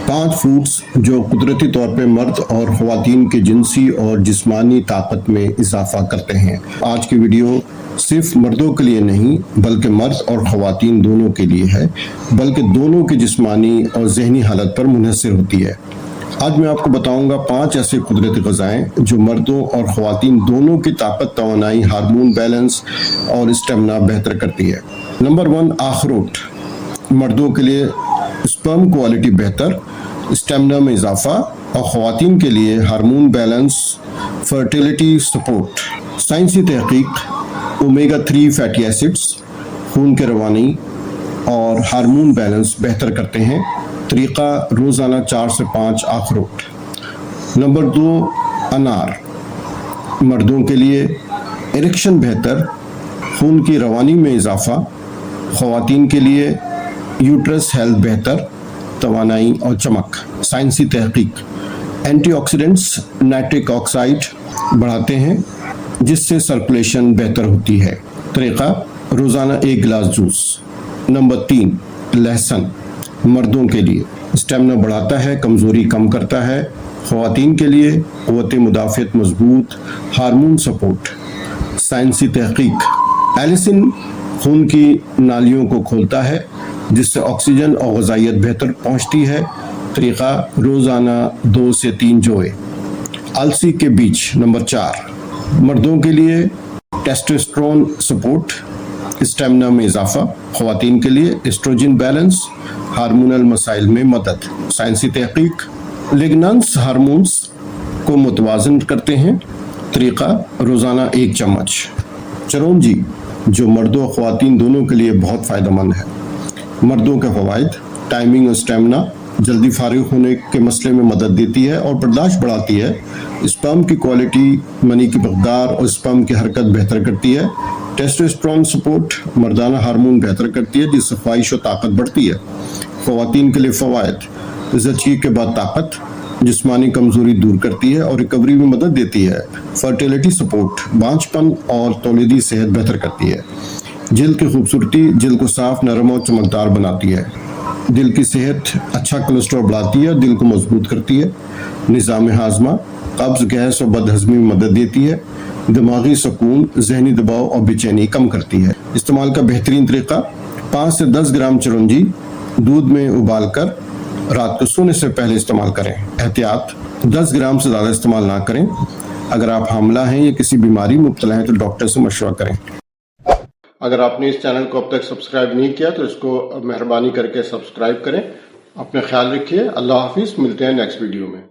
5 fruits जो कुदरती तौर पे मर्द और ख़वातीन की जिनसी और जिस्मानी ताकत में इजाफा करते हैं। आज की वीडियो सिर्फ मर्दों के लिए नहीं बल्कि मर्द और ख़वातीन दोनों के लिए है, बल्कि दोनों की जिस्मानी और जहनी हालत पर मुनहसर होती है। आज मैं आपको बताऊंगा 5 ऐसे कुदरती ग़िज़ाएं जो मर्दों और ख़वातीन दोनों की ताकत, तवानाई, हार्मोन बैलेंस और स्टेमिना बेहतर करती है। नंबर 1, अखरोट। मर्दों के लिए स्पर्म क्वालिटी बेहतर, स्टेमिना में इजाफा और ख़वातीन के लिए हार्मोन बैलेंस, फर्टिलिटी सपोर्ट। साइंसी तहकीक ओमेगा 3 फैटी एसिड्स खून की रवानी और हार्मोन बैलेंस बेहतर करते हैं। तरीक़ा रोज़ाना 4 से 5 अखरोट। नंबर 2, अनार। मर्दों के लिए इरेक्शन बेहतर, खून की रवानी में इजाफा, ख़वातीन के लिए यूट्रस हेल्थ बेहतर, तवानाई और चमक। साइंसी तहकीक एंटीऑक्सीडेंट्स नाइट्रिक ऑक्साइड बढ़ाते हैं जिससे सर्कुलेशन बेहतर होती है। तरीक़ा रोज़ाना 1 गिलास जूस। नंबर 3, लहसुन। मर्दों के लिए स्टेमिना बढ़ाता है, कमज़ोरी कम करता है। ख़वातीन के लिए क़ुव्वत मुदाफ़ियत मजबूत, हार्मोन सपोर्ट। साइंसी तहकीक एलिसिन खून की नालियों को खोलता है जिससे ऑक्सीजन और ग़िज़ाइयत बेहतर पहुंचती है। तरीक़ा रोज़ाना 2 से 3 जोए। अलसी के बीज। नंबर 4, मर्दों के लिए टेस्टोस्टेरोन सपोर्ट, स्टेमिना में इजाफा, ख़वातीन के लिए एस्ट्रोजन बैलेंस, हार्मोनल मसाइल में मदद। साइंसी तहकीक लिग्नेंस हार्मोन्स को मुतवाज़न करते हैं। तरीक़ा रोज़ाना 1 चम्मच। चिरौंजी जो मर्दों और ख़वातीन दोनों के लिए बहुत फ़ायदेमंद है। मर्दों के फ़वाइद टाइमिंग और स्टेमिना, जल्दी फारिग होने के मसले में मदद देती है और बर्दाश्त बढ़ाती है। स्पर्म की क्वालिटी, मनी की मकदार और स्पर्म की हरकत बेहतर करती है। टेस्टोस्टेरोन सपोर्ट मर्दाना हार्मोन बेहतर करती है जिससे ख्वाहिश और ताकत बढ़ती है। ख़वातीन के लिए फ़वाइद ज़चगी के बाद ताकत, जिस्मानी कमज़ोरी दूर करती है और रिकवरी में मदद देती है। फर्टिलिटी सपोर्ट बांझपन और तौलीदी सेहत बेहतर करती है। जिल्द की खूबसूरती, जिल्द को साफ, नरम और चमकदार बनाती है। दिल की सेहत, अच्छा कोलेस्ट्रॉल बढ़ाती है, दिल को मजबूत करती है। निज़ाम हाज़मा, कब्ज़, गैस और बदहज़मी में मदद देती है। दिमागी सुकून, जहनी दबाव और बेचैनी कम करती है। इस्तेमाल का बेहतरीन तरीक़ा 5 से 10 ग्राम चिरौंजी दूध में उबाल कर रात को सोने से पहले इस्तेमाल करें। एहतियात 10 ग्राम से ज़्यादा इस्तेमाल ना करें। अगर आप हामिला हैं या किसी बीमारी में मुब्तला हैं तो डॉक्टर से मशवरा करें। अगर आपने इस चैनल को अब तक सब्सक्राइब नहीं किया तो इसको मेहरबानी करके सब्सक्राइब करें। अपना ख्याल रखिए। अल्लाह हाफिज़। मिलते हैं नेक्स्ट वीडियो में।